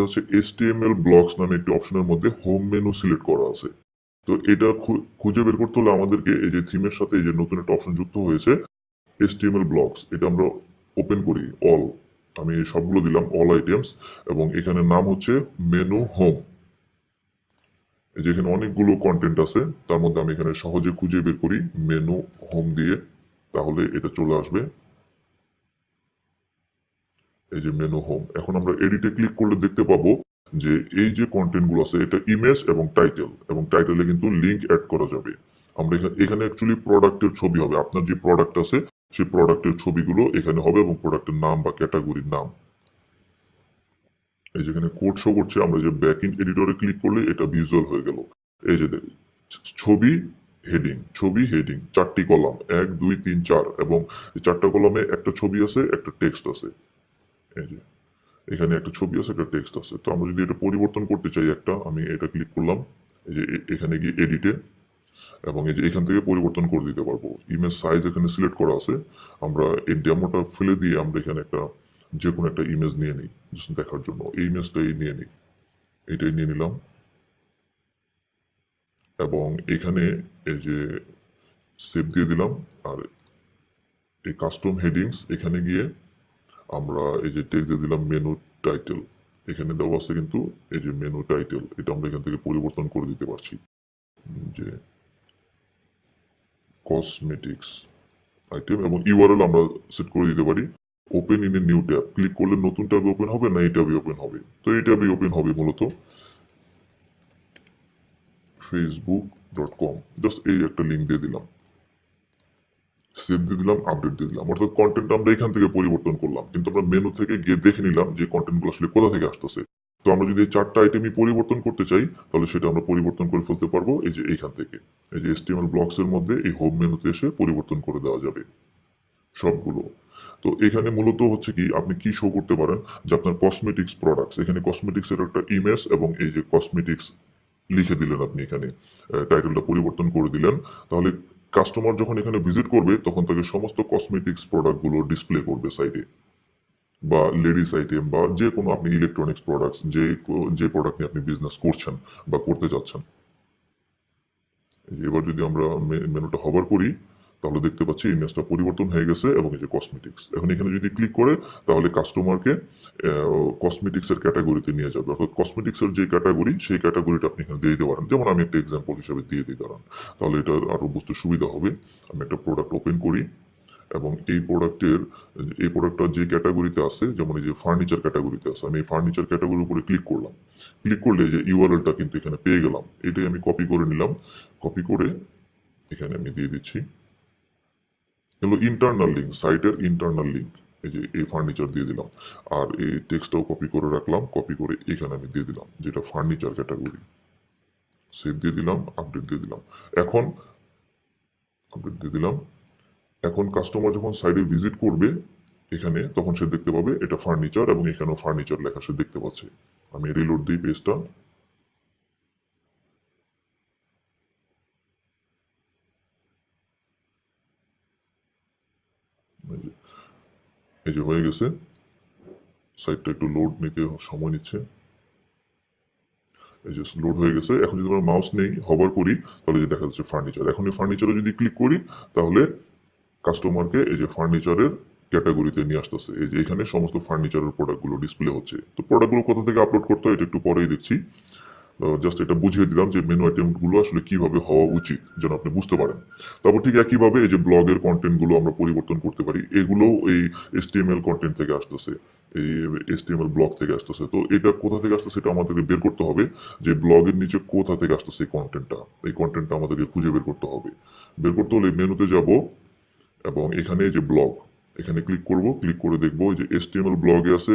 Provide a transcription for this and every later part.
হচ্ছে HTML blocks নামে একটি অপশনের মধ্যে হোম মেনু সিলেক্ট করা আছে। তো এটা খুঁজে বের করতে হলে আমাদেরকে এই যে থিমের সাথে এই যে নতুন একটা অপশন যুক্ত হয়েছে HTML ব্লকস, এটা আমরা ওপেন করি। অল, আমি সবগুলো দিলাম অল আইটেমস, এবং এখানে নাম হচ্ছে মেনু হোম। যেখানে অনেকগুলো কন্টেন্ট আছে, তার মধ্যে আমি এখানে সহজে খুঁজে বের করি মেনু হোম দিয়ে, তাহলে এটা চলে আসবে। এই যে মেনু হোম, এখন আমরা এডিটে ক্লিক করলে দেখতে পাবো যে এই যে কন্টেন্ট গুলো আছে এটা ইমেজ এবং টাইটেল, এবং টাইটেলে কিন্তু লিঙ্ক অ্যাড করা যাবে। আমরা এখানে অ্যাকচুয়ালি প্রোডাক্টের ছবি হবে, আপনার যে প্রোডাক্ট আছে সেই প্রোডাক্টের ছবিগুলো এখানে হবে, এবং প্রোডাক্টের নাম বা ক্যাটাগরির নাম। এই যেখানে কোড শো করছে, আমরা যে ব্যাক ইন এডিটরে ক্লিক করলে এটা ভিজুয়াল হয়ে গেল। এই যে ছবি হেডিং, ছবি হেডিং, 4টি কলাম, 1 2 3 4, এবং এই 4টা কলামে একটা ছবি আছে, একটা টেক্সট আছে। এই যে এখানে একটা ছবি আছে, একটা টেক্সট আছে। তো আমরা যদি এটা পরিবর্তন করতে চাই, আমি এটা ক্লিক করলাম, এই যে এখানে গিয়ে এডিটে, এবং এই যে এখান থেকে পরিবর্তন করে দিতে পারবো। ইমেজ সাইজ এখানে সিলেক্ট করা আছে, আমরা এই ডেমোটা ফেলে দিয়ে আমরা এখানে যে কোনো একটা ইমেজ নিয়ে নিই জাস্ট দেখার জন্য। এই ইমেজটাই নিয়ে নিই, এটাই নিয়ে নিলাম, এবং এখানে এই যে সেভ দিয়ে দিলাম। আর এই কাস্টম হেডিংস এখানে গিয়ে আমরা এই যে টেক্সট দিয়ে দিলাম মেনু টাইটেল, এখানে দেওয়া আছে কিন্তু এই যে মেনু টাইটেল, এটা আমরা এখান থেকে পরিবর্তন করে দিতে পারছি যে কসমেটিক্স আইটেম, এবং ইউআরএল আমরা সেট করে দিতে পারি open in a new tab. Click করলে নতুন ট্যাবে ওপেন হবে না এই ট্যাবে ওপেন হবে? তো এই ট্যাবে ওপেন হবে মূলত facebook.com। জাস্ট এই একটা লিঙ্ক দিয়ে দিলাম, সেভ দিয়ে দিলাম, আপডেট দিয়ে দিলাম। অর্থাৎ কন্টেন্ট আমরা এখান থেকে পরিবর্তন করলাম, কিন্তু আমরা মেনু থেকে গিয়ে দেখে নিলাম যে কন্টেন্টগুলো আসলে কোথা থেকে আসতেছে। তো আমরা যদি এই 4টা আইটেমই পরিবর্তন করতে চাই, তাহলে সেটা আমরা পরিবর্তন করে ফেলতে পারবো এই যে এইখান থেকে। এই যে HTML ব্লকস এর মধ্যে এই হোম মেনুতে এসে পরিবর্তন করে দেওয়া যাবে সবগুলো। তো এখানে মূলত হচ্ছে কি, আপনি কি শো করতে পারেন যে আপনার কসমেটিক্স প্রোডাক্টস, এখানে কসমেটিক্স এর একটা ইমেজ এবং এই যে কসমেটিক্স লিখে দিলেন, আপনি এখানে টাইটেলটা পরিবর্তন করে দিলেন। তাহলে কাস্টমার যখন এখানে ভিজিট করবে তখন তাকে সমস্ত কসমেটিক্স প্রোডাক্টগুলো ডিসপ্লে করবে সাইডে, বা লেডিস আইটেম, বা যে কোনো আপনি ইলেকট্রনিক্স প্রোডাক্টস, যে প্রোডাক্ট নিয়ে আপনি বিজনেস করছেন বা করতে যাচ্ছেন। এবার যদি আমরা মেনুটা হভার করি, তাহলে দেখতে পাচ্ছি ইমেজটা পরিবর্তন হয়ে গেছে, এবং এই যে কসমেটিক্স, এখন এখানে যদি ক্লিক করে তাহলে কাস্টমারকে কসমেটিক্স এর ক্যাটাগরিতে নিয়ে যাবে। অর্থাৎ কসমেটিক্স এর যে ক্যাটাগরি, সেই ক্যাটাগরিটা আপনি এখানে দিয়ে দিতে পারেন। যেমন আমি একটা এক্সাম্পল হিসেবে দিয়ে দিই দাঁড়ান, তাহলে এটা আরো বুঝতে সুবিধা হবে। আমি একটা প্রোডাক্ট ওপেন করি, এবং এই প্রোডাক্টটা যে ক্যাটাগরিতে আছে, যেমন এই যে ফার্নিচার ক্যাটাগরিতে আছে, আমি এই ফার্নিচার ক্যাটাগরির উপরে ক্লিক করলাম। ক্লিক করলে যে ইউআরএলটা কিন্তু এখানে পেয়ে গেলাম, এটাই আমি কপি করে নিলাম। কপি করে এখানে আমি দিয়ে দিচ্ছি হলো ইন্টারনাল লিঙ্ক, সাইটের ইন্টারনাল লিঙ্ক। এই যে এই ফার্নিচার দিয়ে দিলাম, আর এই টেক্সটটাও কপি করে রাখলাম, কপি করে এখানে আমি দিয়ে দিলাম যেটা ফার্নিচার ক্যাটাগরি। সেভ দিয়ে দিলাম, আপডেট দিয়ে দিলাম। এখন আপডেট দিয়ে দিলাম। এখন কাস্টমার যখন সাইডে ভিজিট করবে এখানে, তখন সে দেখতে পাবে এটা ফার্নিচার, এবং এখানেও ফার্নিচার লেখা সে দেখতে পাচ্ছে। আমি রিলোড দিই পেজটা। এই যে হয়ে গেছে, সাইটটা একটু লোড নিতে সময় নিচ্ছে। এই যে লোড হয়ে গেছে। এখন যদি আমরা মাউস নেই, হভার করি, তাহলে যে দেখা যাচ্ছে ফার্নিচার। এখন এই ফার্নিচারে যদি ক্লিক করি, তাহলে কাস্টমারকে এই যে ফার্নিচারের ক্যাটাগরিতে নিয়ে আসতেছে। এই যে এখানে সমস্ত ফার্নিচারের প্রোডাক্টগুলো ডিসপ্লে হচ্ছে। তো প্রোডাক্টগুলো কোথা থেকে আপলোড করতে হয় এটা একটু পরেই দেখছি। জাস্ট এটা বুঝিয়ে দিলাম যে মেনু আইটেমগুলো আসলে কিভাবে হওয়া উচিত, যেন আপনি বুঝতে পারেন। তারপর ঠিক একইভাবে এই যে ব্লগের কন্টেন্টগুলো আমরা পরিবর্তন করতে পারি। এগুলোও এই HTML কন্টেন্ট থেকে আসতেছে, এই HTML ব্লগ থেকে আসতেছে। তো এটা কোথা থেকে আসতেছে এটা আমাদেরকে বের করতে হবে, যে ব্লগের নিচে কোথা থেকে আসতেছে এই কন্টেন্টটা আমাদেরকে খুঁজে বের করতে হবে। বের করতে হলে মেনুতে যাব, এবং এখানে যে ব্লগ, এখানে ক্লিক করব। ক্লিক করে দেখবো যে HTML ব্লগে আছে,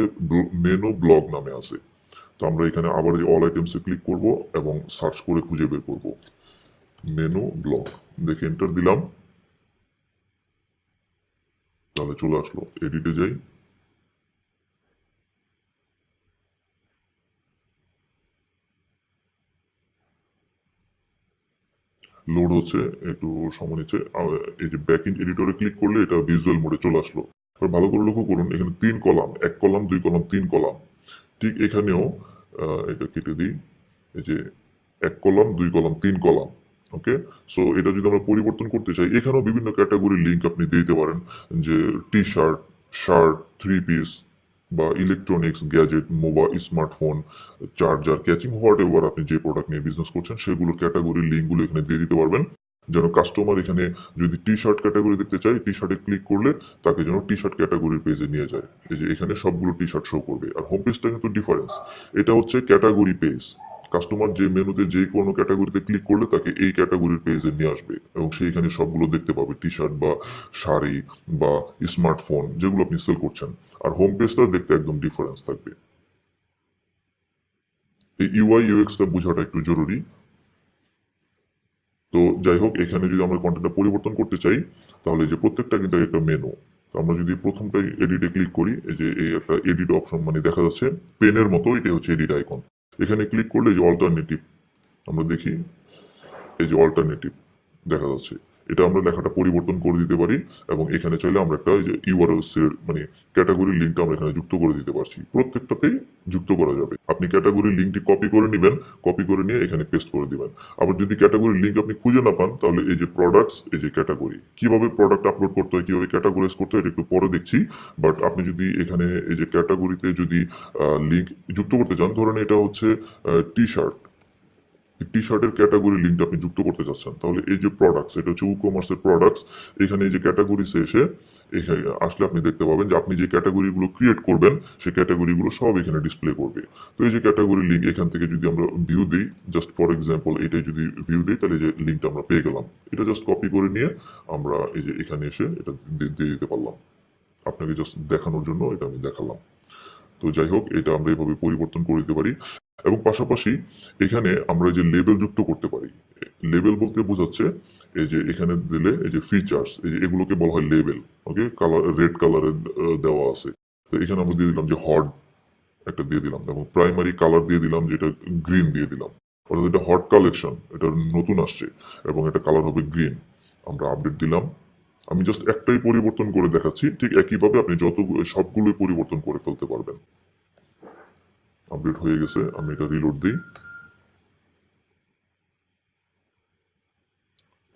মেনু ব্লগ নামে আছে। তো আমরা এখানে আবার যে অল আইটেমসে ক্লিক করব, এবং সার্চ করে খুঁজে বের করব মেনু ব্লগ। দেখে এন্টার দিলাম, তাহলে চলে আসলো। এডিটে যাই, লোড হচ্ছে, একটু সময় নিচ্ছে। এই যে ব্যাক ইন এডিটরে ক্লিক করলে এটা ভিজুয়াল মোডে চলে আসলো। ভালো করে লক্ষ্য করুন, এখানে 3 কলাম, 1 কলাম, 2 কলাম, 3 কলাম। ঠিক এখানেও এটা কেটে দিই, এই যে 1 কলাম 2 কলাম 3 কলাম। ওকে, সো এটা যদি আমরা পরিবর্তন করতে চাই, এখানেও বিভিন্ন ক্যাটাগরির লিঙ্ক আপনি দিতে পারেন, যে টি শার্ট, শার্ট, 3 পিস বা electronics, gadget, mobile, smartphone, charger, ক্যাচিং, হোয়াট এভার আপনি যে প্রোডাক্ট নিয়ে বিজনেস করছেন সেগুলোর ক্যাটাগরির লিঙ্কগুলো এখানে দিয়ে দিতে পারবেন, যেন কাস্টমার এখানে যদি টি শার্ট ক্যাটাগরি দেখতে চায়, টি শার্টে ক্লিক করলে তাকে যেন টি শার্ট ক্যাটাগরির পেজে নিয়ে যায়। এই যে এখানে সবগুলো টি শার্ট শো করবে। আর হোম পেজটা কিন্তু ডিফারেন্স, এটা হচ্ছে ক্যাটাগরি পেজ। কাস্টমার যে মেনুতে যে কোনো ক্যাটাগরিতে ক্লিক করলে তাকে এই ক্যাটাগরির পেজে নিয়ে আসবে এবং সে এখানে সবগুলো দেখতে পাবে, টি শার্ট বা শাড়ি বা স্মার্টফোন যেগুলো আপনি সেল করছেন। আর হোম পেজটা দেখতে একদম ডিফারেন্স থাকবে। এই ইউআই ইউএক্সটা বোঝাটা একটু জরুরি। তো যাই হোক, এখানে যদি আমরা কন্টেন্টটা পরিবর্তন করতে চাই, তাহলে যে প্রত্যেকটা কিন্তু একটা মেনু। তো আমরা যদি প্রথমটাই এডিটে ক্লিক করি, এই যে এই একটা এডিট অপশন মানে দেখা যাচ্ছে পেনের মতো, এটাই হচ্ছে এডিট আইকন। এখানে ক্লিক করলে এই যে অল্টারনেটিভ আমরা দেখি, এই যে অল্টারনেটিভ দেখা যাচ্ছে, এটা আমরা লেখাটা পরিবর্তন করে দিতে পারি এবং এখানে চাইলে আমরা একটা এই যে ইউআরএলস এর মানে ক্যাটাগরির লিঙ্কটা আমরা এখানে যুক্ত করে দিতে পারছি। প্রত্যেকটাতেই যুক্ত করা যাবে। আপনি ক্যাটাগরির লিঙ্কটি কপি করে নেবেন, কপি করে নিয়ে এখানে পেস্ট করে দিবেন। আবার যদি ক্যাটাগরির লিঙ্ক আপনি খুঁজে না পান, তাহলে এই যে প্রোডাক্টস, এই যে ক্যাটাগরি, কিভাবে প্রোডাক্ট আপলোড করতে হয়, কিভাবে ক্যাটাগরাইজ করতে হয়, এটা একটু পরে দেখছি। বাট আপনি যদি এখানে এই যে ক্যাটাগরিতে যদি লিঙ্ক যুক্ত করতে চান, ধরেন এটা হচ্ছে টি শার্ট, টি শার্টের ক্যাটাগরি লিঙ্কটা আপনি যুক্ত করতে চাচ্ছেন, তাহলে এই যে প্রোডাক্টস, এটা হচ্ছে ই কমার্সের প্রোডাক্টস। এখানে এই যে ক্যাটাগরিতে এসে এখানে আসলে আপনি দেখতে পাবেন যে আপনি যে ক্যাটাগরিগুলো ক্রিয়েট করবেন সেই ক্যাটাগরিগুলো সব এখানে ডিসপ্লে করবে। তো এই যে ক্যাটাগরি লিঙ্ক এখান থেকে যদি আমরা ভিউ দিই, জাস্ট ফর এক্সাম্পল এটাই যদি ভিউ দিই, তাহলে যে লিঙ্কটা আমরা পেয়ে গেলাম। এটা জাস্ট কপি করে নিয়ে আমরা এই যে এখানে এসে এটা দিয়ে দিতে পারলাম। আপনাকে জাস্ট দেখানোর জন্য এটা আমি দেখালাম। তো যাই হোক, এটা আমরা এভাবে পরিবর্তন করে দিতে পারি এবং পাশাপাশি এখানে আমরা যে লেবেল যুক্ত করতে পারি। লেবেল বলতে বোঝাচ্ছে এই যে এখানে দিলে এই যে ফিচার্স, এই যে এগুলোকে বলা হয় লেবেল। ওকে, কালার রেড কালারের দেওয়া আছে। তো এখানে আমরা দিয়ে দিলাম যে হট একটা দিয়ে দিলাম এবং প্রাইমারি কালার দিয়ে দিলাম যেটা গ্রিন দিয়ে দিলাম। অর্থাৎ এটা হট কালেকশন, এটা নতুন আসছে এবং এটা কালার হবে গ্রিন। আমরা আপডেট দিলাম। আমি জাস্ট একটাই পরিবর্তন করে দেখাচ্ছি, ঠিক একইভাবে আপনি সবগুলোই পরিবর্তন করে ফেলতে পারবেন। আপডেট হয়ে গেছে, আমি এটা রিলোড দিই।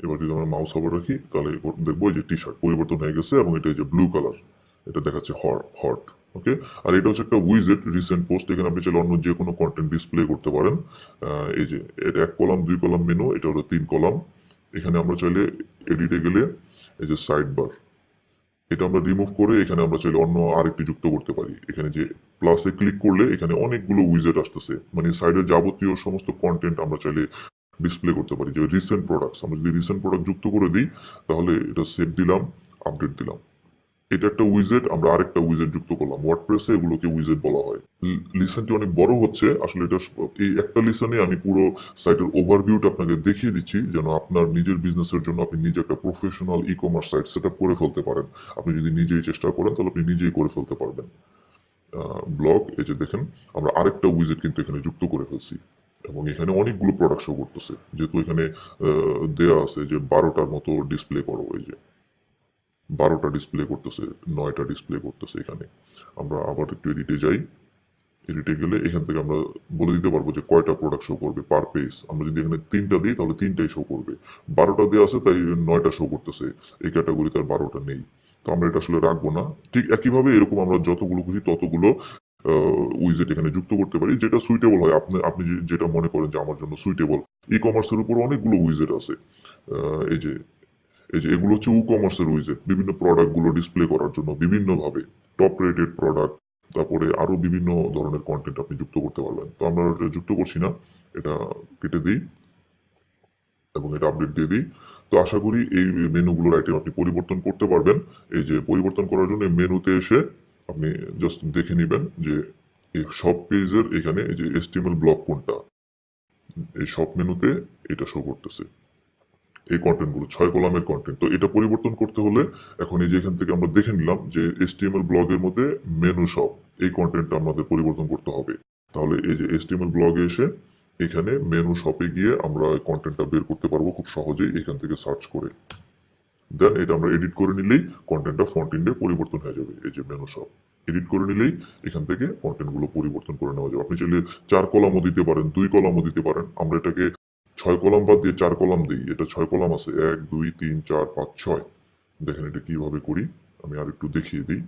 এবার যদি আমরা মাউস ওভার রাখি, তাহলে দেখবো যে টি শার্ট পরিবর্তন হয়ে গেছে এবং এটা যে ব্লু কালার, এটা দেখাচ্ছে হট। ওকে, আর এটা হচ্ছে একটা উইজেট রিসেন্ট পোস্ট। এখানে আপনি চাইলে অন্য যে কোনো কন্টেন্ট ডিসপ্লে করতে পারেন। এই যে এটা 1 কলাম 2 কলাম মেনু, এটা হলো 3 কলাম। এখানে আমরা চাইলে এডিটে গেলে এই যে সাইড বার, এটা আমরা রিমুভ করে এখানে আমরা চাইলে অন্য আরেকটি যুক্ত করতে পারি। এখানে যে প্লাসে ক্লিক করলে এখানে অনেকগুলো উইজেট আসতেছে, মানে সাইডের যাবতীয় সমস্ত কন্টেন্ট আমরা চাইলে ডিসপ্লে করতে পারি। যে রিসেন্ট প্রোডাক্টস, আমরা যদি রিসেন্ট প্রোডাক্ট যুক্ত করে দিই, তাহলে এটা সেভ দিলাম, আপডেট দিলাম। এটা একটা উইজেট, আমরা আরেকটা উইজেট যুক্ত করলাম। ওয়ার্ডপ্রেসে এগুলোকে উইজেট বলা হয়। লিসেনটি অনেক বড় হচ্ছে আসলে, এটা এই একটা লিসেনে আমি পুরো সাইটের ওভারভিউটা আপনাকে দেখিয়ে দিচ্ছি, যেন আপনার নিজের বিজনেসের জন্য আপনি নিজে একটা professional e commerce site set up করে ফেলতে পারেন। আপনি যদি নিজেই চেষ্টা করেন তাহলে আপনি নিজেই করে ফেলতে পারবেন। ব্লগ, এই যে দেখেন আমরা আরেকটা উইজেট কিন্তু এখানে যুক্ত করে ফেলছি এবং এখানে অনেকগুলো প্রোডাক্ট শো করতেছে। যেহেতু এখানে দেয়া আছে যে 12টার মতো ডিসপ্লে করো, এই যে 12টা ডিসপ্লে করতেছে, 9টা ডিসপ্লে করতেছে। এখানে আমরা আবার একটু এডিটে যাই। এডিটে গেলে এখান থেকে আমরা বলে দিতে পারবো যে কয়টা প্রোডাক্ট শো করবে পার পেজ। আমরা যদি এখানে 3টা দিই তাহলে 3টাই শো করবে। 12টা দেওয়া আছে তাই 9টা শো করতেছে, এই ক্যাটাগরিতে আর 12টা নেই। তো আমরা এটা আসলে রাখবো না। ঠিক একইভাবে এরকম আমরা যতগুলো খুশি ততগুলো উইজেট এখানে যুক্ত করতে পারি, যেটা সুইটেবল হয়। আপনি আপনি যেটা মনে করেন যে আমার জন্য সুইটেবল। ই কমার্সের উপর অনেকগুলো উইজেট আছে। এই যে এগুলো হচ্ছে ই কমার্সের উইজেট, বিভিন্ন প্রোডাক্ট গুলো ডিসপ্লে করার জন্য বিভিন্নভাবে টপ রেটেড প্রোডাক্ট, তারপরে আরো বিভিন্ন ধরনের কন্টেন্ট আপনি যুক্ত করতে পারবেন। তো আমরা এটা যুক্ত করছি না, এটা কেটে দিই এবং এটা আপডেট দিয়ে দিই। তো আশা করি এই মেনুগুলোর আইটেম আপনি পরিবর্তন করতে পারবেন। এই যে পরিবর্তন করার জন্য মেনুতে এসে আপনি জাস্ট দেখে নেবেন যে এই সব পেজের এখানে এই যে এসটিএমএল ব্লক কোনটা, এই সব মেনুতে এটা শো করতেছে। এই কন্টেন্টগুলো 6 কলামের কন্টেন্ট। তো এটা পরিবর্তন করতে হলে এখন এই যে এখান থেকে আমরা দেখে নিলাম যে HTML ব্লগের মধ্যে মেনু শপ, এই কন্টেন্টটা আমাদের পরিবর্তন করতে হবে। তাহলে এই যে HTML ব্লগে এসে এখানে মেনু শপে গিয়ে আমরা কন্টেন্টটা বের করতে পারবো খুব সহজেই এখান থেকে সার্চ করে। দেন এটা আমরা এডিট করে নিলেই কন্টেন্টটা ফ্রন্ট এন্ডে পরিবর্তন হয়ে যাবে, এই যে মেনু শপ। এডিট করে নিলেই এখান থেকে কন্টেন্টগুলো পরিবর্তন করে নেওয়া যাবে। আপনি চাইলে 4 কলামও দিতে পারেন, 2 কলামও দিতে পারেন। আমরা এটাকে 6 কলাম বাদ দিয়ে 4 কলাম দিই। এটা 6 কলাম আছে। 1, 2, 3, 4, 5, 6। দেখেন এটা কিভাবে করি। আমি আরেকটু দেখিয়ে দিই।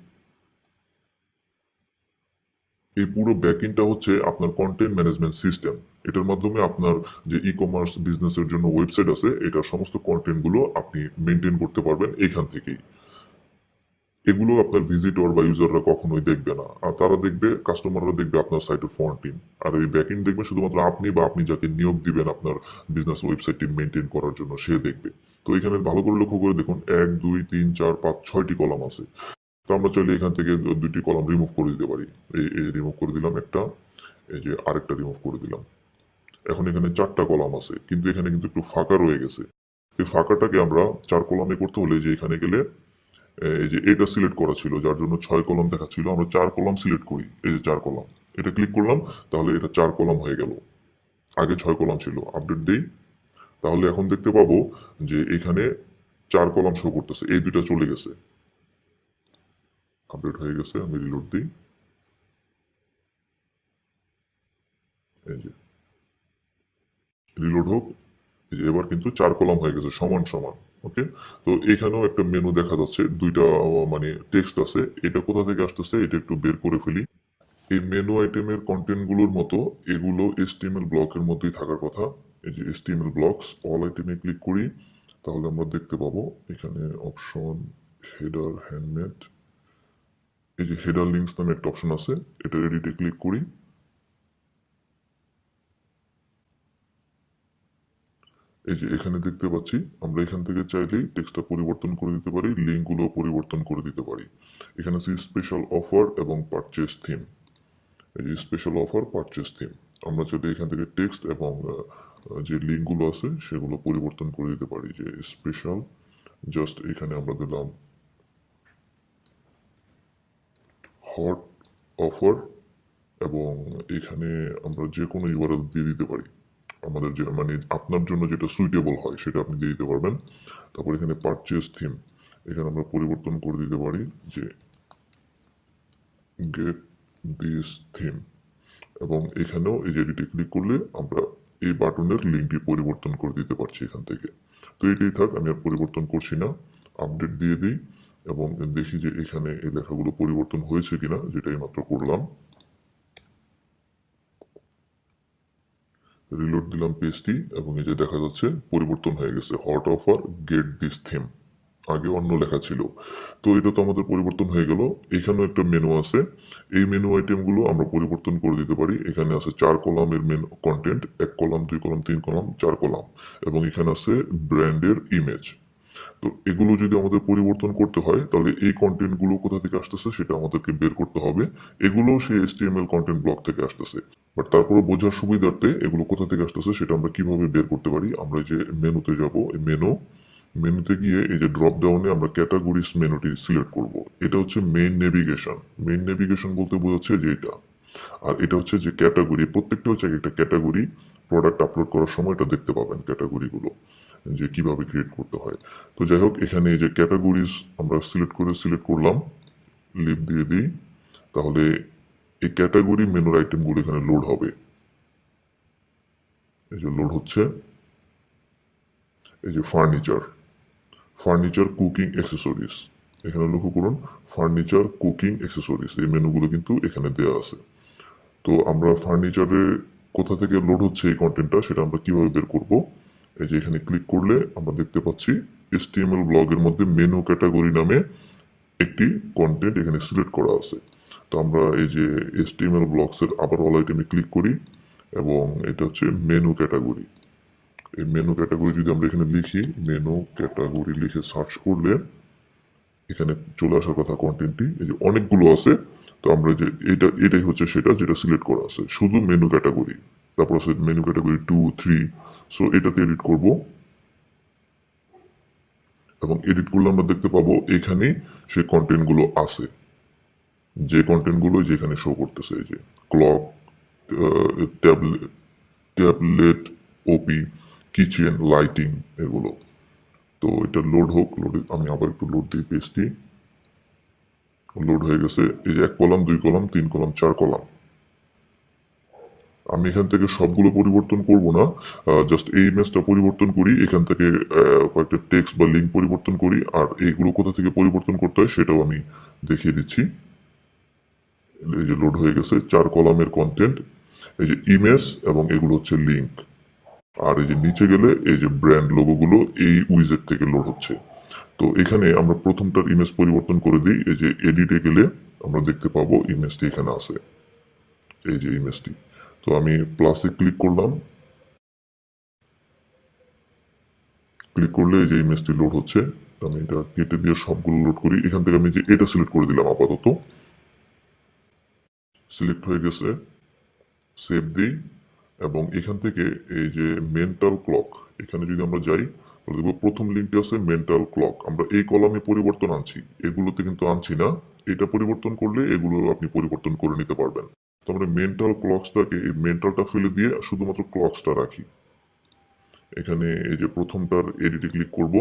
এই পুরো ব্যাকএন্ডটা হচ্ছে আপনার কন্টেন্ট ম্যানেজমেন্ট সিস্টেম। এটার মাধ্যমে আপনার যে ই-কমার্স বিজনেসের জন্য ওয়েবসাইট আছে, এটার সমস্ত কন্টেন্টগুলো আপনি মেনটেন করতে পারবেন এখান থেকেই। এগুলো আপনার ভিজিটর বা ইউজাররা কখনোই দেখবে না, আর তারা দেখবে, কাস্টমাররা দেখবে আপনার সাইটের ফ্রন্ট টিম, আর এই ব্যাকএন্ড দেখবে শুধুমাত্র আপনি বা আপনি যাকে নিয়োগ দিবেন আপনার বিজনেস ওয়েবসাইটটি মেনটেন করার জন্য, সে দেখবে। তো এখানে ভালো করে লক্ষ্য করে দেখুন, 1, 2, 3, 4, 5, 6টি কলাম আছে। তো আমরা চাইলে এখান থেকে 2টি কলাম রিমুভ করে দিতে পারি। এই রিমুভ করে দিলাম একটা, এই যে আরেকটা রিমুভ করে দিলাম। এখন এখানে 4টা কলাম আছে, কিন্তু এখানে কিন্তু একটু ফাঁকা রয়ে গেছে। এই ফাঁকাটাকে আমরা 4 কলামে করতে হলে যে এখানে গেলে এই যে এটা সিলেক্ট করা ছিল, যার জন্য 6 কলাম দেখাচ্ছিল, আমরা 4 কলাম সিলেক্ট করি। এই যে 4 কলাম, এটা ক্লিক করলাম, তাহলে এটা 4 কলাম হয়ে গেল। আগে 6 কলাম ছিল। আপডেট দেই, তাহলে এখন দেখতে পাবো যে এখানে 4 কলাম শো করতেছে, এই দুইটা চলে গেছে। আপডেট হয়ে গেছে, আমি রিলোড দিই। এই যে রিলোড হোক, এই যে এবার কিন্তু 4 কলাম হয়ে গেছে সমান সমান। ওকে, তো এখানেও একটা মেনু দেখা যাচ্ছে, দুইটা মানে টেক্সট আছে। এটা কোথা থেকে আসতেছে এটা একটু বের করে ফেলি। এই মেনু আইটেমের কন্টেন্ট গুলোর মতো এগুলো HTML ব্লকের মধ্যেই থাকার কথা। এই যে HTML ব্লকস, অল আইটেমে ক্লিক করি, তাহলে আমরা দেখতে পাবো এখানে অপশন, হেডার, হ্যান্ডমেড, এই যে হেডার লিঙ্কস নামে একটা অপশন আছে, এটা এডিটে ক্লিক করি। এই যে এখানে দেখতে পাচ্ছি, আমরা এখান থেকে চাইলেই টেক্সটটা পরিবর্তন করে দিতে পারি, লিঙ্কগুলো পরিবর্তন করে দিতে পারি। এখানে আছে স্পেশাল অফার এবং পারচেস থিম। এই যে স্পেশাল অফার, পারচেস থিম, আমরা চাইলে এখান থেকে টেক্সট এবং যে লিঙ্কগুলো আছে সেগুলো পরিবর্তন করে দিতে পারি। যে স্পেশাল, জাস্ট এখানে আমরা দিলাম হট অফার, এবং এখানে আমরা যে কোনো ইউআরএল দিয়ে দিতে পারি, আমাদের যে মানে আপনার জন্য যেটা সুইটেবল হয় সেটা আপনি দিয়ে দিতে পারবেন। তারপর এখানে পারচেস থিম, এখানে আমরা পরিবর্তন করে দিতে পারি যে গেট দিস থিম, এবং এখানেও এই যে এডিটে ক্লিক করলে আমরা এই বাটনের লিঙ্কটি পরিবর্তন করে দিতে পারছি এখান থেকে। তো এটাই থাক, আমি আর পরিবর্তন করছি না। আপডেট দিয়ে দিই এবং দেখি যে এখানে এই লেখাগুলো পরিবর্তন হয়েছে কিনা, যেটা এইমাত্র করলাম। রিলোড দিলাম পেজটি, এবং এই যে দেখা যাচ্ছে পরিবর্তন হয়ে গেছে, hot offer get this theme, আগে অন্য লেখা ছিল। তো এটা তো আমাদের পরিবর্তন হয়ে গেল। এখানেও একটা মেনু আছে, এই মেনু আইটেমগুলো আমরা পরিবর্তন করে দিতে পারি। এখানে আছে 4 কলামের menu content, 1 column, 2 column, 3 column, 4 column, এবং এখানে আছে ব্র্যান্ডের ইমেজ। তো এগুলো যদি আমাদের পরিবর্তন করতে হয়, তাহলে এই কন্টেন্টগুলো কোথা থেকে আসতেছে সেটা আমাদেরকে বের করতে হবে। এগুলো সেই HTML কন্টেন্ট ব্লক থেকে আসতেছে, বাট তারপরে বোঝার সুবিধার্থে এগুলো কোথা থেকে আসতেছে সেটা আমরা কিভাবে বের করতে পারি। আমরা যে মেনুতে যাব, এই মেনুতে গিয়ে এই যে ড্রপ ডাউনে আমরা ক্যাটাগরিজ মেনুটি সিলেক্ট করব। এটা হচ্ছে মেইন নেভিগেশন। মেইন নেভিগেশন বলতে বোঝাচ্ছে যে এটা, আর এটা হচ্ছে যে ক্যাটাগরি, প্রত্যেকটা হচ্ছে একটা ক্যাটাগরি। প্রোডাক্ট আপলোড করার সময় এটা দেখতে পাবেন ক্যাটাগরিগুলো যে কিভাবে ক্রিয়েট করতে হয়। তো যাই হোক, এখানে এই যে ক্যাটাগরিজ আমরা সিলেক্ট করলাম, লিভ দিয়ে দিই, তাহলে এই ক্যাটাগরি মেনুর আইটেমগুলো এখানে লোড হবে। এই যে লোড হচ্ছে, এই যে ফার্নিচার কুকিং অ্যাক্সেসরিজ, এখানে লক্ষ্য করুন, ফার্নিচার কুকিং অ্যাক্সেসরিজ, এই মেনুগুলো কিন্তু এখানে দেওয়া আছে। তো আমরা ফার্নিচারে কোথা থেকে লোড হচ্ছে এই কন্টেন্টটা সেটা আমরা কিভাবে বের করব। এই যে এখানে ক্লিক করলে আমরা দেখতে পাচ্ছি HTML ব্লগের মধ্যে মেনু ক্যাটাগরি নামে একটি কন্টেন্ট এখানে সিলেক্ট করা আছে। তো আমরা এই যে HTML ব্লগসের আবার অল আইটেমে ক্লিক করি, এবং এটা হচ্ছে মেনু ক্যাটাগরি। এই মেনু ক্যাটাগরি যদি আমরা এখানে লিখি, মেনু ক্যাটাগরি লিখে সার্চ করলে এখানে চলে আসার কথা কন্টেন্টটি, এই যে অনেকগুলো আছে। তো আমরা যে এটাই হচ্ছে সেটা যেটা সিলেক্ট করা আছে, শুধু মেনু ক্যাটাগরি। তারপর আছে মেনু ক্যাটাগরি 2, 3। সো এটাতে এডিট করব, এবং এডিট করলে আমরা দেখতে পাবো এখানে সেই কন্টেন্টগুলো আছে, যে কন্টেন্টগুলো যেখানে শো করতেছে। এই যে ক্লক, ট্যাবলেট, ওপি, কিচেন, লাইটিং, এগুলো। তো এটা লোড হোক, আমি আবার একটু লোড দিই পেজটি। লোড হয়ে গেছে। এই যে 1 কলাম, 2 কলাম, 3 কলাম, 4 কলাম। আমি এখান থেকে সবগুলো পরিবর্তন করব না, জাস্ট এই ইমেজটা পরিবর্তন করি, এখান থেকে কয়েকটা টেক্সট বা লিঙ্ক পরিবর্তন করি, আর এইগুলো কোথা থেকে পরিবর্তন করতে হয় সেটাও আমি দেখিয়ে দিচ্ছি। এই যে লোড হয়ে গেছে 4 কলামের কন্টেন্ট, এই যে ইমেজ এবং এগুলো হচ্ছে লিঙ্ক। আর এই যে নিচে গেলে এই যে ব্র্যান্ড লোগোগুলো এই উইজেট থেকে লোড হচ্ছে। তো এখানে আমরা প্রথমটার ইমেজ পরিবর্তন করে দিই। এই যে এডিটে গেলে আমরা দেখতে পাবো ইমেজটি এখানে আছে, এই যে ইমেজটি। তো আমি প্লাসে ক্লিক করলাম, ক্লিক করলে এই যে ইমেজটি লোড হচ্ছে। আমি এটা কেটে দিয়ে সবগুলো লোড করি। এখান থেকে আমি যে এটা সিলেক্ট করে দিলাম, আপাতত সিলেক্ট হয়ে গেছে, সেভ দিই। এবং এখান থেকে এই যে মেন্টাল ক্লক, এখানে যদি আমরা যাই তাহলে দেখবো প্রথম লিঙ্কটি আছে মেন্টাল ক্লক। আমরা এই কলামে পরিবর্তন আনছি, এগুলোতে কিন্তু আনছি না। এটা পরিবর্তন করলে এগুলো আপনি পরিবর্তন করে নিতে পারবেন। তো আমরা মেন্টাল ক্লকসটাকে, এই মেন্টালটা ফেলে দিয়ে শুধুমাত্র ক্লকসটা রাখি। এখানে এই যে প্রথমটার এডিটে ক্লিক করব,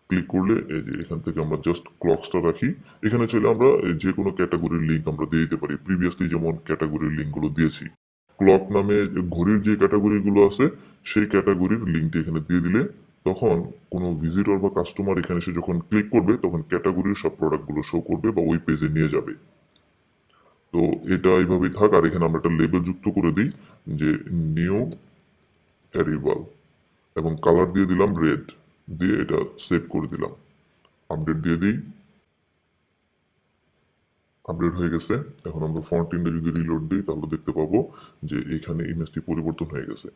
ক্লিক করলে এই যে এখান থেকে আমরা জাস্ট ক্লকসটা রাখি। এখানে চাইলে আমরা যে কোনো ক্যাটাগরির লিঙ্ক আমরা দিয়ে দিতে পারি, প্রিভিয়াসলি যেমন ক্যাটাগরির লিঙ্কগুলো দিয়েছি। ক্লক নামে ঘড়ির যে ক্যাটাগরিগুলো আছে সেই ক্যাটাগরির লিঙ্কটি এখানে দিয়ে দিলে তখন কোনো ভিজিটর বা কাস্টমার এখানে এসে যখন ক্লিক করবে তখন ক্যাটাগরির সব প্রোডাক্টগুলো শো করবে বা ওই পেজে নিয়ে যাবে। তো এটা এইভাবেই থাক। আর এখানে আমরা একটা লেবেল যুক্ত করে দিই যে নিউ অ্যারিভাল, এবং কালার দিয়ে দিলাম রেড, দিয়ে এটা সেভ করে দিলাম। আপডেট দিয়ে দিই, আপডেট হয়ে গেছে। এখন আমরা ফন্ট ইন্ডে যদি রিলোড দিই তাহলে দেখতে পাবো যে এখানে ইমেজটি পরিবর্তন হয়ে গেছে,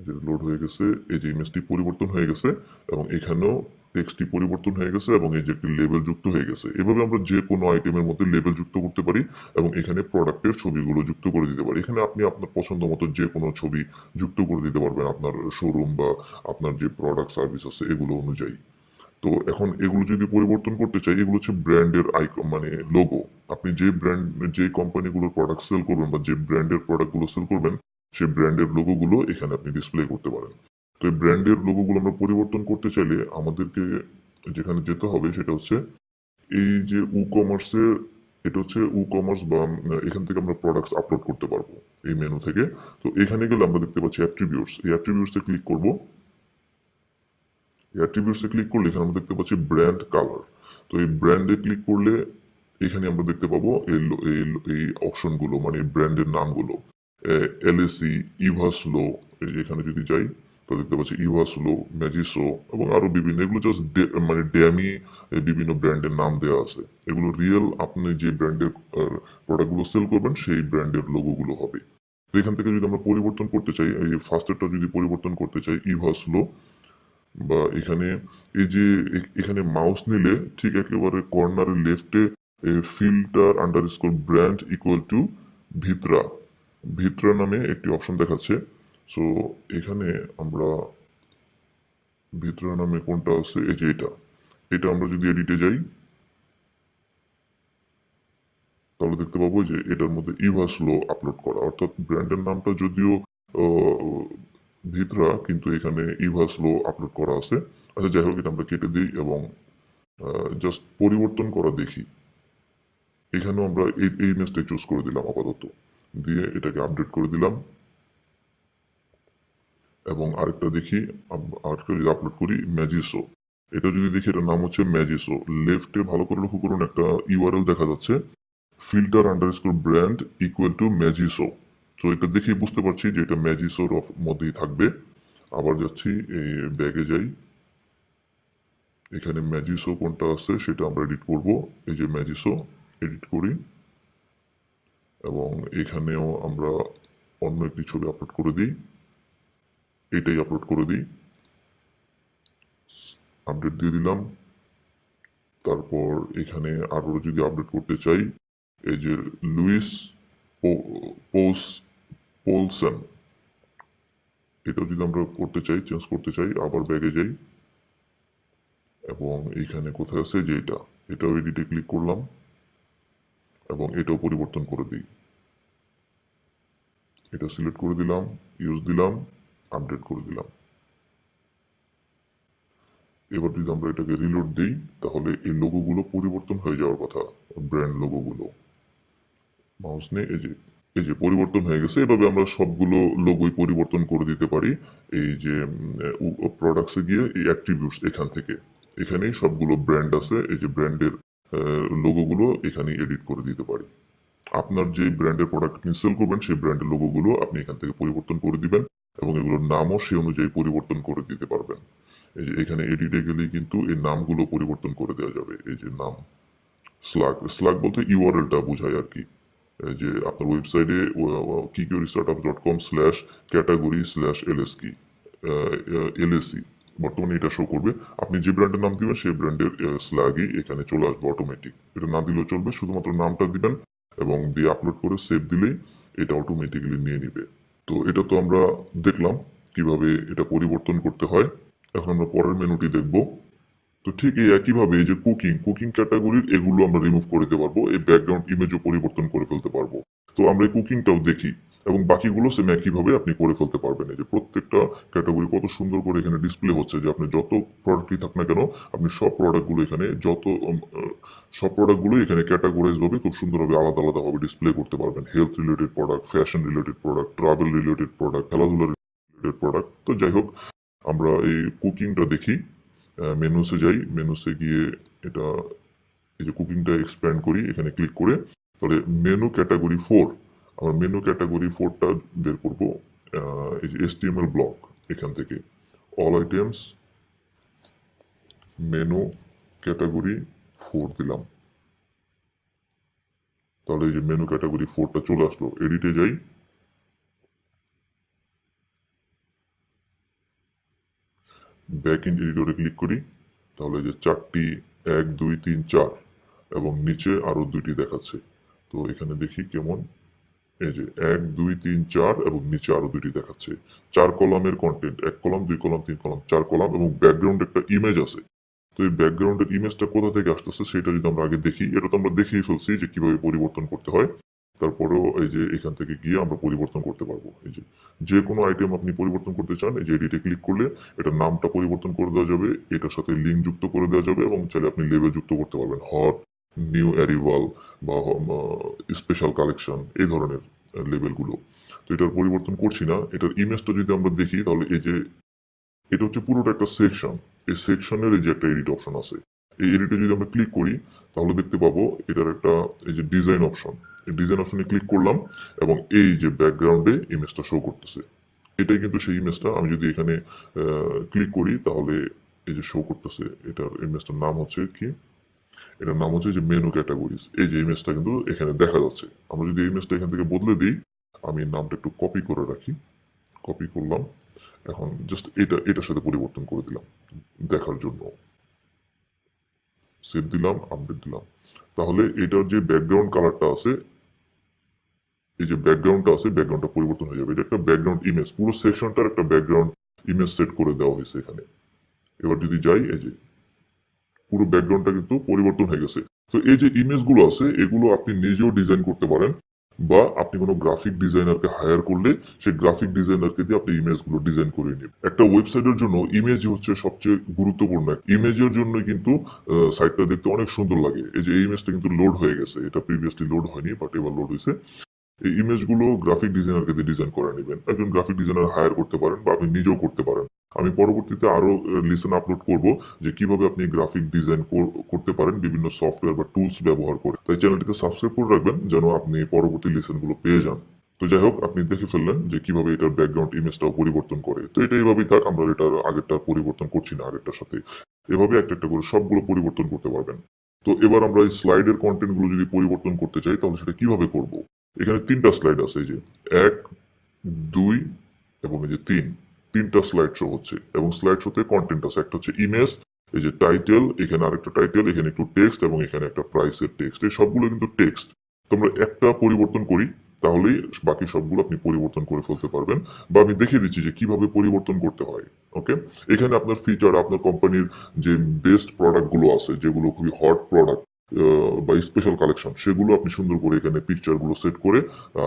যে লোড হয়ে গেছে, এই যে ইমেজটি পরিবর্তন হয়ে গেছে এবং এখানেও টেক্সটটি পরিবর্তন হয়ে গেছে এবং এই যে একটি লেবেল যুক্ত হয়ে গেছে। এভাবে আমরা যে কোনো আইটেমের মধ্যে লেবেল যুক্ত করতে পারি এবং এখানে প্রোডাক্টের ছবিগুলো যুক্ত করে দিতে পারি। এখানে আপনি আপনার পছন্দ মতো যে কোনো ছবি যুক্ত করে দিতে পারবেন আপনার শোরুম বা আপনার যে প্রোডাক্ট সার্ভিস আছে এগুলো অনুযায়ী। তো এখন এগুলো যদি পরিবর্তন করতে চাই, এগুলো হচ্ছে ব্র্যান্ডের আইকন, মানে লোগো। আপনি যে ব্র্যান্ড, যে কোম্পানিগুলোর প্রোডাক্ট সেল করবেন বা যে ব্র্যান্ডের প্রোডাক্টগুলো সেল করবেন সেই ব্র্যান্ডের লোগোগুলো এখানে আপনি ডিসপ্লে করতে পারেন। তো এই ব্র্যান্ডের লোগোগুলো আমরা পরিবর্তন করতে চাইলে আমাদেরকে যেখানে যেতে হবে সেটা হচ্ছে এই যে কমার্সের, এটা হচ্ছে কমার্স বা এখান থেকে আমরা প্রোডাক্টস আপলোড করতে পারবো এই মেনু থেকে। তো এখানে গেলে আমরা দেখতে পাচ্ছি অ্যাট্রিবিউটস, এই অ্যাট্রিবিউটসে ক্লিক করব। অ্যাট্রিবিউটসে ক্লিক করলে এখানে আমরা দেখতে পাচ্ছি ব্র্যান্ড কালার। তো এই ব্র্যান্ডে ক্লিক করলে এখানে আমরা দেখতে পাবো এই অপশনগুলো, মানে ব্র্যান্ডের নামগুলো, এলএসি, ইভাসলো। এই যে এখানে যদি যাই তো দেখতে পাচ্ছি ইভাসলো, ম্যাজিসো এবং আরো বিভিন্ন, এগুলো জাস্ট মানে ড্যামি বিভিন্ন ব্র্যান্ডের নাম দেওয়া আছে। এগুলো রিয়েল আপনি যে ব্র্যান্ডের প্রোডাক্টগুলো সেল করবেন সেই ব্র্যান্ডের লোগোগুলো হবে। তো এখান থেকে যদি আমরা পরিবর্তন করতে চাই, এই ফার্স্টেরটা যদি পরিবর্তন করতে চাই ইভাসলো, বা এখানে এই যে এখানে মাউস নিলে ঠিক একেবারে কর্নারের লেফটে filter underscore brand equal to ভিত্রা, ভিত্রা নামে একটি অপশন দেখাচ্ছে। সো এখানে আমরা ভিত্রা নামে কোনটা আছে, এই যে এটা, এটা আমরা যদি এডিটে যাই তাহলে দেখতে পাবো যে এটার মধ্যে ইভাসলো আপলোড করা, অর্থাৎ ব্র্যান্ডের নামটা যদিও ভিত্রা কিন্তু এখানে ইভাসলো আপলোড করা আছে। আচ্ছা যাই হোক, এটা আমরা কেটে দিই এবং জাস্ট পরিবর্তন করা দেখি। এখানেও আমরা এই ইমেজটাই চুজ করে দিলাম আপাতত, দিয়ে এটাকে আপডেট করে দিলাম এবং আরেকটা দেখি, আরেকটা যদি আপলোড করি ম্যাজিসো, এটা যদি দেখি এটার নাম হচ্ছে ম্যাজিসো। লেফটে ভালো করে লক্ষ্য করুন একটা ইউআরএল দেখা যাচ্ছে, filter underscore brand equal to ম্যাজিসো। তো এটা দেখেই বুঝতে পারছি যে এটা ম্যাজিসোর মধ্যেই থাকবে। আবার যাচ্ছি, এই ব্যাগে যাই, এখানে ম্যাজিসো কোনটা আছে সেটা আমরা এডিট করব। এই যে ম্যাজিসো, এডিট করি এবং এখানেও আমরা অন্য একটি ছবি আপলোড করে দিই, এটাই আপলোড করে দিই, আপডেট দিয়ে দিলাম। তারপর এখানে আরো যদি আপডেট করতে চাই, এই যে লুইস পোস পোলসন, এটাও যদি আমরা করতে চাই, চেঞ্জ করতে চাই, আবার ব্যাগে যাই এবং এইখানে কোথায় আছে যে এটাও এডিটে ক্লিক করলাম এবং এটাও পরিবর্তন করে দিই। এটা সিলেক্ট করে দিলাম, ইউজ দিলাম, আপডেট করে দিলাম। এবার যদি আমরা এটাকে রিলোড দিই তাহলে এই লোগোগুলো পরিবর্তন হয়ে যাওয়ার কথা, ব্র্যান্ড লোগোগুলো। মাউস নিয়ে এই যে পরিবর্তন হয়ে গেছে। এভাবে আমরা সবগুলো লোগোই পরিবর্তন করে দিতে পারি। এই যে প্রোডাক্টসে গিয়ে এই অ্যাট্রিবিউটস এখান থেকে, এখানেই সবগুলো ব্র্যান্ড আছে, এই যে ব্র্যান্ডের লোগোগুলো এখানেই এডিট করে দিতে পারি। আপনার যে ব্র্যান্ডের প্রোডাক্ট আপনি সেল করবেন সেই ব্র্যান্ডের লোগোগুলো আপনি এখান থেকে পরিবর্তন করে দিবেন এবং এগুলোর নামও সেই অনুযায়ী পরিবর্তন করে দিতে পারবেন। এই যে এখানে এডিটে গেলেই কিন্তু এই নামগুলো পরিবর্তন করে দেওয়া যাবে। এই যে নাম স্লাগ বলতে ইউআরএলটা বোঝায় আর কি। এই যে আপনার ওয়েবসাইটে kqrstartups.com/category/lsc বর্তমানে এটা শো করবে। আপনি যে ব্র্যান্ডের নাম দিবেন সেই ব্র্যান্ডের স্ল্যাগই এখানে চলে আসবে অটোমেটিক। এটা না দিলেও চলবে, শুধুমাত্র নামটা দিবেন এবং দিয়ে আপলোড করে সেভ দিলেই এটা অটোমেটিক্যালি নিয়ে নিবে। তো এটা তো আমরা দেখলাম কিভাবে এটা পরিবর্তন করতে হয়। এখন আমরা পরের মেনুটি দেখব। তো ঠিক এই একইভাবে এই যে কুকিং ক্যাটাগরির এগুলো আমরা রিমুভ করে দিতে পারবো, এই ব্যাকগ্রাউন্ড ইমেজও পরিবর্তন করে ফেলতে পারবো। তো আমরা এই কুকিংটাও দেখি এবং বাকিগুলো সেম একইভাবে আপনি করে ফেলতে পারবেন। এই যে প্রত্যেকটা ক্যাটাগরি কত সুন্দর করে এখানে ডিসপ্লে হচ্ছে যে আপনি যত প্রোডাক্টই থাক না কেন আপনি সব প্রোডাক্টগুলো এখানে সব প্রোডাক্টগুলো এখানে ক্যাটাগরাইজ ভাবে খুব সুন্দরভাবে আলাদা আলাদাভাবে ডিসপ্লে করতে পারবেন। Health related product, fashion related product, travel related product, খেলাধুলা রিলেটেড প্রোডাক্ট। তো যাই হোক, আমরা এই কুকিংটা দেখি। মেনুসে যাই, মেনুসে গিয়ে এটা এই যে কুকিংটা এক্সপ্যান্ড করি, এখানে ক্লিক করে তাহলে মেনু ক্যাটাগরি 4, আমরা মেনু ক্যাটাগরি 4টা বের করব। এই যে HTML ব্লক, এখান থেকে অল আইটেমস মেনু ক্যাটাগরি 4 দিলাম। তাহলে এই যে মেনু ক্যাটাগরি 4টা চলে আসলো। এডিটে যাই, ব্যাক ইন এডিটরে ক্লিক করি, তাহলে যে 4টি 1 2 3 4 এবং নিচে আরো 2টি দেখাচ্ছে। তো এখানে দেখি কেমন। এই যে 1 2 3 4 এবং নিচে আরো 2টি দেখাচ্ছে। 4 কলামের content, 1 column 2 column 3 column 4 column এবং ব্যাকগ্রাউন্ড একটা ইমেজ আছে। তো এই ব্যাকগ্রাউন্ডের ইমেজটা কোথা থেকে আসতেছে সেটা যদি আমরা আগে দেখি, এটা তো আমরা দেখেই ফেলছি যে কিভাবে পরিবর্তন করতে হয়। তারপরেও এই যে এখান থেকে গিয়ে আমরা পরিবর্তন করতে পারবো। এই যে যে কোনো আইটেম আপনি পরিবর্তন করতে চান, এই যে এডিটে ক্লিক করলে এটার নামটা পরিবর্তন করে দেওয়া যাবে, এটার সাথে লিঙ্ক যুক্ত করে দেওয়া যাবে এবং চাইলে আপনি লেবেল যুক্ত করতে পারবেন, হট, নিউ অ্যারিভাল বা স্পেশাল কালেকশন, এই ধরনের লেবেলগুলো। তো এটার পরিবর্তন করছি না। এটার ইমেজটা যদি আমরা দেখি তাহলে এই যে এটা হচ্ছে পুরোটা একটা সেকশন। এই সেকশনের এই যে একটা এডিট অপশন আছে, এই এডিটে যদি আমরা ক্লিক করি তাহলে দেখতে পাবো এটার একটা এই যে ডিজাইন অপশন, এই ডিজাইন অপশনে ক্লিক করলাম এবং এই যে ব্যাকগ্রাউন্ডে ইমেজটা শো করতেছে, এটাই কিন্তু সেই ইমেজটা। আমি যদি এখানে ক্লিক করি তাহলে এই যে শো করতেছে, এটার ইমেজটার নাম হচ্ছে কি, এটার নাম হচ্ছে যে মেনু ক্যাটাগরিজ। এই যে ইমেজটা কিন্তু এখানে দেখা যাচ্ছে। আমরা যদি ইমেজটা এখান থেকে বদলে দিই, আমি নামটা একটু কপি করে রাখি, কপি করলাম, এখন জাস্ট এটার সাথে পরিবর্তন করে দিলাম দেখার জন্য, সেভ দিলাম, আপডেট দিলাম। তাহলে এটার যে ব্যাকগ্রাউন্ড কালারটা আছে, এই যে ব্যাকগ্রাউন্ডটা আছে, ব্যাকগ্রাউন্ডটা পরিবর্তন হয়ে যাবে। এটা একটা ব্যাকগ্রাউন্ড ইমেজ, পুরো সেকশনটার একটা ব্যাকগ্রাউন্ড ইমেজ সেট করে দেওয়া হয়েছে এখানে। এবার যদি যাই, এই যে পুরো ব্যাকগ্রাউন্ডটা কিন্তু পরিবর্তন হয়ে গেছে। তো এই যে ইমেজগুলো আছে এগুলো আপনি নিজেও ডিজাইন করতে পারেন বা আপনি কোনো গ্রাফিক ডিজাইনারকে হায়ার করলে সেই গ্রাফিক ডিজাইনারকে দিয়ে আপনি ইমেজগুলো ডিজাইন করে নেবেন। একটা ওয়েবসাইটের জন্য ইমেজ হচ্ছে সবচেয়ে গুরুত্বপূর্ণ। ইমেজের জন্য কিন্তু সাইটটা দেখতে অনেক সুন্দর লাগে। এই যে এই ইমেজটা কিন্তু লোড হয়ে গেছে, এটা প্রিভিয়াসলি লোড হয়নি বাট এবার লোড হয়েছে। এই ইমেজগুলো গ্রাফিক ডিজাইনারকে দিয়ে ডিজাইন করে নেবেন। একজন গ্রাফিক ডিজাইনার হায়ার করতে পারেন বা আপনি নিজেও করতে পারেন। আমি পরবর্তীতে আরো লিসেন আপলোড করব যে কিভাবে আপনি গ্রাফিক ডিজাইন করতে পারেন বিভিন্ন সফটওয়্যার বা টুলস ব্যবহার করে। তাই চ্যানেলটিকে সাবস্ক্রাইব করে রাখবেন যেন আপনি পরবর্তী লিসেনগুলো পেয়ে যান। তো যাই হোক, আপনি দেখে ফেললেন যে কিভাবে এটার ব্যাকগ্রাউন্ড ইমেজটাও পরিবর্তন করে। তো এটা এইভাবেই থাক, আমরা এটার আগেরটা পরিবর্তন করছি না আগেরটার সাথে। এভাবে একটা একটা করে সবগুলো পরিবর্তন করতে পারবেন। তো এবার আমরা এই স্লাইডের কন্টেন্ট গুলো যদি পরিবর্তন করতে চাই তাহলে সেটা কিভাবে করব? এখানে 3টা স্লাইড আছে, এই যে 1 2 এবং এই যে 3টা স্লাইড শো হচ্ছে এবং স্লাইড শোতে কন্টেন্ট আছে। একটা হচ্ছে ইমেজ, এই যে টাইটেল, এখানে আরেকটা টাইটেল, এখানে একটু টেক্সট এবং এখানে একটা প্রাইসের টেক্সট। এই সবগুলো কিন্তু টেক্সট। তো আমরা একটা পরিবর্তন করি তাহলেই বাকি সবগুলো আপনি পরিবর্তন করে ফেলতে পারবেন বা আমি দেখিয়ে দিচ্ছি যে কিভাবে পরিবর্তন করতে হয়। ওকে, এখানে আপনার ফিচার, আপনার কোম্পানির যে বেস্ট প্রোডাক্টগুলো আছে যেগুলো খুবই হট প্রোডাক্ট বা স্পেশাল কালেকশন, সেগুলো আপনি সুন্দর করে এখানে পিকচারগুলো সেট করে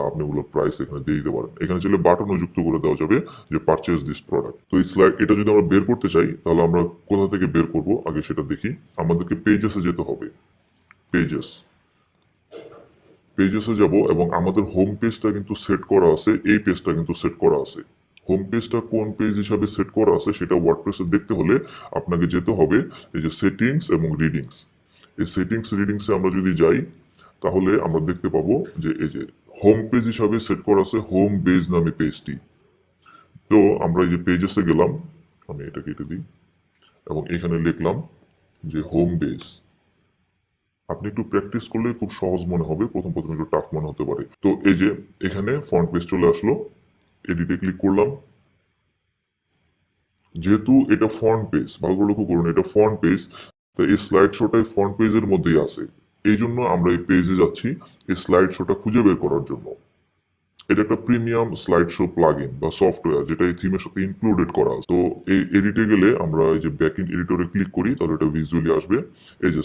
আপনি ওগুলো প্রাইস এখানে দিয়ে দিতে পারেন। এখানে চাইলে বাটনও যুক্ত করে দেওয়া যাবে যে পারচেজ দিস প্রোডাক্ট। তো এই স্লাইড এটা যদি আমরা বের করতে চাই তাহলে আমরা কোথা থেকে বের করব আগে সেটা দেখি। আমাদেরকে পেজেসে যেতে হবে। পেজেস পেজেসে যাব এবং আমাদের হোম পেজটা কিন্তু সেট করা আছে, এই পেজটা কিন্তু সেট করা আছে। হোম পেজটা কোন পেজ হিসাবে সেট করা আছে সেটা ওয়ার্ডপ্রেসে দেখতে হলে আপনাকে যেতে হবে এই যে সেটিংস এবং রিডিংস। এই সেটিংস রিডিংসে আমরা যদি যাই তাহলে আমরা দেখতে পাবো যে এই যে হোম পেজ হিসাবে সেট করা আছে হোম পেজ নামে পেজটি। তো আমরা এই যে পেজেসে গেলাম, আমি এটা কেটে দিই এবং এখানে লিখলাম যে হোম পেজ। আপনি একটু প্র্যাকটিস করলে খুব সহজ মনে হবে, প্রথম প্রথম একটু টাফ মনে হতে পারে। তো এই যে এখানে ফ্রন্ট পেজ চলে আসলো, এডিটে ক্লিক করলাম। যেহেতু এটা ফ্রন্ট পেজ, ভালো করে লক্ষ্য করুন এটা ফ্রন্ট পেজ, তো এই স্লাইড শোটাই ফ্রন্ট পেজের মধ্যেই আছে। এই জন্য আমরা এই পেজে যাচ্ছি এই স্লাইড শোটা খুঁজে বের করার জন্য। এটা একটা প্রিমিয়াম স্লাইড শো প্লাগইন বা সফটওয়্যার যেটা এই থিমের সাথে ইনক্লুডেড করা আছে। তো এই এডিটে গেলে আমরা এই যে ব্যাকএন্ড এডিটরে ক্লিক করি তাহলে এটা ভিজুয়ালি আসবে এই যে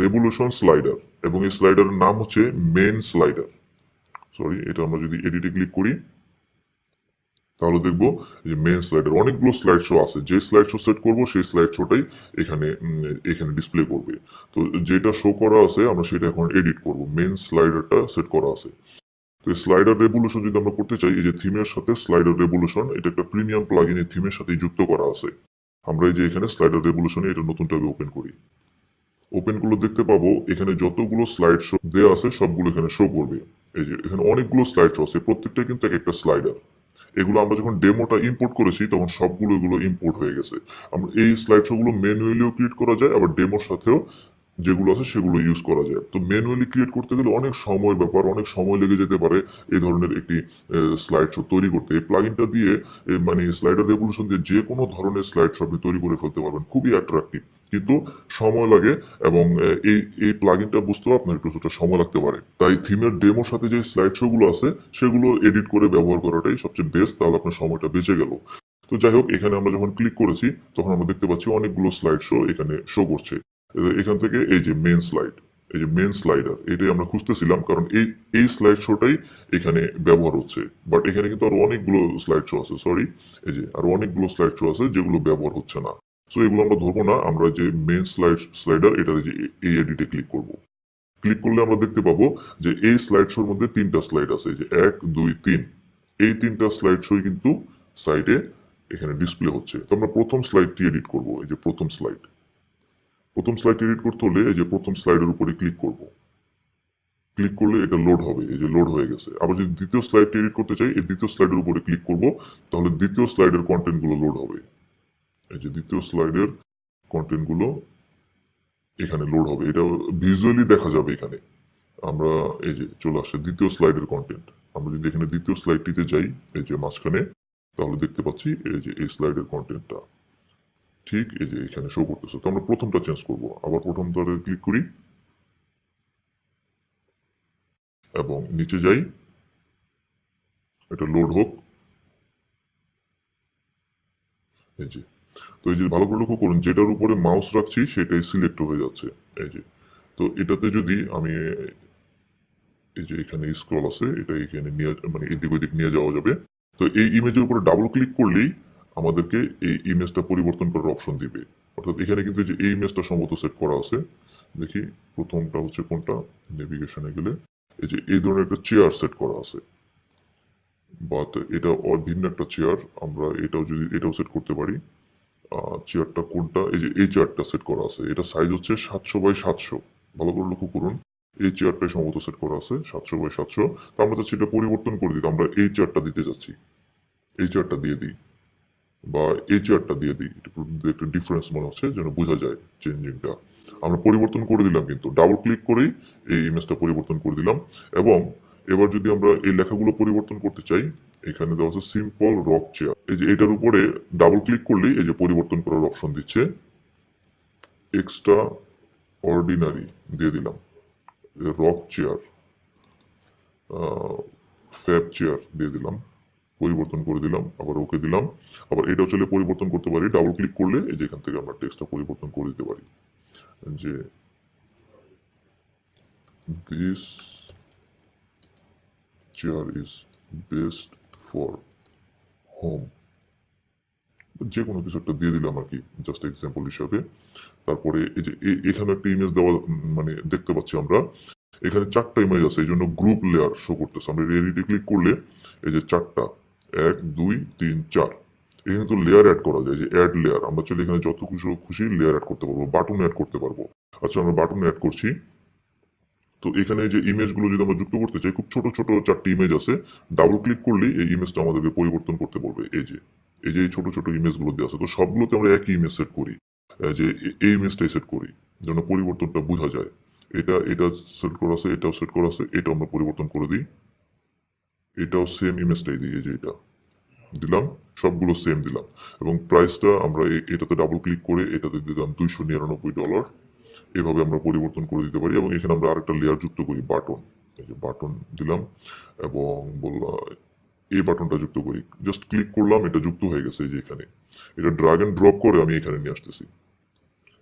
রেভলিউশন স্লাইডার, এবং এই স্লাইডারের নাম হচ্ছে মেন স্লাইডার। সরি, এটা আমরা যদি এডিটে ক্লিক করি তাহলে দেখবো যে মেন স্লাইডার অনেকগুলো স্লাইড শো আছে। যে স্লাইড শো সেট করবো সেই স্লাইড শোটাই এখানে এখানে ডিসপ্লে করবে। তো যেটা শো করা আছে আমরা সেটা এখন এডিট করব। মেন স্লাইডারটা সেট করা আছে। তো স্লাইডার রেভলিউশন যদি আমরা করতে চাই, এই যে থিমের সাথে স্লাইডার রেভলিউশন এটা একটা প্রিমিয়াম প্লাগইন এই থিমের সাথে যুক্ত করা আছে। আমরা এই যে এখানে স্লাইডার রেভলিউশনে এটা নতুন ট্যাবে ওপেন করি। ওপেন গুলো দেখতে পাবো এখানে যতগুলো স্লাইড শো দেওয়া আছে সবগুলো এখানে শো করবে। এই যে এখানে অনেকগুলো স্লাইড শো আছে, প্রত্যেকটা কিন্তু এক একটা স্লাইডার। এগুলো আমরা যখন ডেমোটা ইম্পোর্ট করেছি তখন সবগুলো এগুলো ইম্পোর্ট হয়ে গেছে। আমরা এই স্লাইড শো গুলো ম্যানুয়ালিও ক্রিয়েট করা যায়, আবার ডেমোর সাথেও যেগুলো আছে সেগুলো ইউজ করা যায়। তো ম্যানুয়ালি ক্রিয়েট করতে গেলে অনেক সময়ের ব্যাপার, অনেক সময় লেগে যেতে পারে এই ধরনের একটি স্লাইড শো তৈরি করতে। এই প্লাগইনটা দিয়ে মানে স্লাইডার রেভলিউশন দিয়ে যে কোনো ধরনের স্লাইড শো আপনি তৈরি করে ফেলতে পারবেন, খুবই অ্যাট্রাকটিভ। কিন্তু সময় লাগে এবং এই এই প্লাগইনটা বুঝতেও আপনার একটু কিছুটা সময় লাগতে পারে। তাই থিমের ডেমোর সাথে যে স্লাইড শো গুলো আছে সেগুলো এডিট করে ব্যবহার করাটাই সবচেয়ে বেস্ট, তাহলে আপনার সময়টা বেঁচে গেল। তো যাই হোক, এখানে আমরা যখন ক্লিক করেছি তখন আমরা দেখতে পাচ্ছি অনেকগুলো স্লাইড শো এখানে শো করছে। এখান থেকে এই যে মেন স্লাইড, এই যে মেন স্লাইডার, এটাই আমরা খুঁজতেছিলাম কারণ এই এই স্লাইড শোটাই এখানে ব্যবহার হচ্ছে। বাট এখানে কিন্তু আরো অনেকগুলো স্লাইড শো আছে, সরি, এই যে আরো অনেকগুলো স্লাইড শো আছে যেগুলো ব্যবহার হচ্ছে না। সো এগুলো আমরা ধরবো না, আমরা যে মেন স্লাইডার এটার যে এই এডিটে ক্লিক করব। ক্লিক করলে আমরা দেখতে পাবো যে এই স্লাইড শোর মধ্যে তিনটা স্লাইড আছে, যে 1 2 3। এই তিনটা স্লাইড শোই কিন্তু সাইডে এখানে ডিসপ্লে হচ্ছে। তো আমরা প্রথম স্লাইডটি এডিট করব। এই যে প্রথম স্লাইড, প্রথম স্লাইড এডিট করতে হলে এই যে প্রথম স্লাইডের উপরে ক্লিক করব। ক্লিক করলে এটা লোড হবে, এই যে লোড হয়ে গেছে। আবার যদি দ্বিতীয় স্লাইডটি এডিট করতে চাই, এই দ্বিতীয় স্লাইডের উপরে ক্লিক করব, তাহলে দ্বিতীয় স্লাইডের কন্টেন্ট গুলো লোড হবে। এই যে দ্বিতীয় স্লাইডের কন্টেন্ট গুলো এখানে লোড হবে, এটা ভিজুয়ালি দেখা যাবে এখানে। আমরা এই যে চলে আসছে দ্বিতীয় স্লাইডের কন্টেন্ট। আমরা যদি এখানে দ্বিতীয় স্লাইডটিতে যাই এই যে মাঝখানে, তাহলে দেখতে পাচ্ছি এই যে এই স্লাইডের কন্টেন্টটা ঠিক এই যে এখানে শো করতেছে। তো আমরা প্রথমটা চেঞ্জ করব, আবার প্রথমটাতে ক্লিক করি এবং নিচে যাই, এটা লোড হোক। এই যে, তো এই যে ভালো করে লক্ষ্য করুন যেটার উপরে মাউস রাখছি সেটাই সিলেক্ট হয়ে যাচ্ছে। এই যে, তো এটাতে যদি আমি এই যে এখানে স্ক্রল আছে, এটা এখানে নিয়ে মানে এদিক ওদিক নিয়ে যাওয়া যাবে। তো এই ইমেজের উপরে ডাবল ক্লিক করলেই আমাদেরকে এই ইমেজটা পরিবর্তন করার অপশন দিবে। অর্থাৎ এখানে কিন্তু যে এই ইমেজটা সম্ভবত সেট করা আছে, দেখি প্রথমটা হচ্ছে কোনটা, নেভিগেশনে গেলে এই যে এই ধরনের একটা চেয়ার সেট করা আছে, বাট এটা ভিন্ন একটা চেয়ার। আমরা এটাও যদি এটাও সেট করতে পারি। চেয়ারটা কোনটা, এই যে এই চেয়ারটা সেট করা আছে, এটা সাইজ হচ্ছে 700x700। ভালো করে লক্ষ্য করুন এই চেয়ারটাই সম্ভবত সেট করা আছে 700x700। তো আমরা চাচ্ছি এটা পরিবর্তন করে দিতে, আমরা এই চেয়ারটা দিতে যাচ্ছি, এই চেয়ারটা দিয়ে দিই বা এই চেয়ারটা দিয়ে দিই, একটা ডিফারেন্স মনে হচ্ছে যেন বোঝা যায় চেঞ্জিংটা। আমরা পরিবর্তন করে দিলাম, কিন্তু ডাবল ক্লিক করেই এই ইমেজটা পরিবর্তন করে দিলাম। এবং এবার যদি আমরা এই লেখাগুলো পরিবর্তন করতে চাই, এখানে দেওয়া আছে সিম্পল রক চেয়ার, এই যে এটার উপরে ডাবল ক্লিক করলেই এই যে পরিবর্তন করার অপশন দিচ্ছে। এক্সট্রা অর্ডিনারি দিয়ে দিলাম, রক চেয়ার, ফ্যাব চেয়ার দিয়ে দিলাম, পরিবর্তন করে দিলাম, আবার ওকে দিলাম। আবার এটাও চলে পরিবর্তন করতে পারি, ডাবল ক্লিক করলে এই যে এখান থেকে আমরা টেক্সটটা পরিবর্তন করে দিতে পারি। যে this chair is best for home, যে কোনো কিছু একটা দিয়ে দিলাম আর কি, জাস্ট এক্সাম্পল হিসাবে। তারপরে এই যে এখানে একটা ইমেজ দেওয়া মানে দেখতে পাচ্ছি আমরা, এখানে 4টা ইমেজ আছে, এই জন্য গ্রুপ লেয়ার শো করতেছে। আমরা এডিটে ক্লিক করলে এই যে 4টা, 1 2 3 4, এখানে তো লেয়ার অ্যাড করা যায়, যে অ্যাড লেয়ার, আমরা চলে এখানে যত খুশি লেয়ার অ্যাড করতে পারবো, বাটন অ্যাড করতে পারবো। আচ্ছা, আমরা বাটন অ্যাড করছি। তো এখানে যে ইমেজগুলো যদি আমরা যুক্ত করতে চাই, খুব ছোট ছোট 4টি ইমেজ আছে, ডাবল ক্লিক করলেই এই ইমেজটা আমাদেরকে পরিবর্তন করতে বলবে। এই যে এই ছোট ছোট ইমেজগুলো দেওয়া আছে, তো সবগুলোতে আমরা একই ইমেজ সেট করি, যে এই ইমেজটাই সেট করি যেন পরিবর্তনটা বোঝা যায়। এটা সেট করা আছে, এটাও সেট করা আছে, এটা আমরা পরিবর্তন করে দিই, এটাও সেম ইমেজটাই দিই, এই যে এটা দিলাম, সবগুলো সেম দিলাম। এবং প্রাইসটা আমরা এটাতে ডাবল ক্লিক করে এটাতে দিলাম $299। এভাবে আমরা পরিবর্তন করে দিতে পারি। এবং এখানে আমরা আরেকটা লেয়ার যুক্ত করি, বাটন, এই যে বাটন দিলাম এবং বললাম এই বাটনটা যুক্ত করি, জাস্ট ক্লিক করলাম, এটা যুক্ত হয়ে গেছে। এই যে এখানে এটা ড্রাগ এন্ড ড্রপ করে আমি এখানে নিয়ে আসতেছি,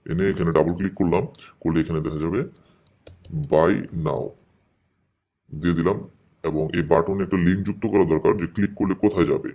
এনে এখানে ডাবল ক্লিক করলাম, করলে এখানে দেখা যাবে বাই নাও দিয়ে দিলাম। এবং এই বাটনে একটা লিঙ্ক যুক্ত করা দরকার, যে ক্লিক করলে কোথায় যাবে।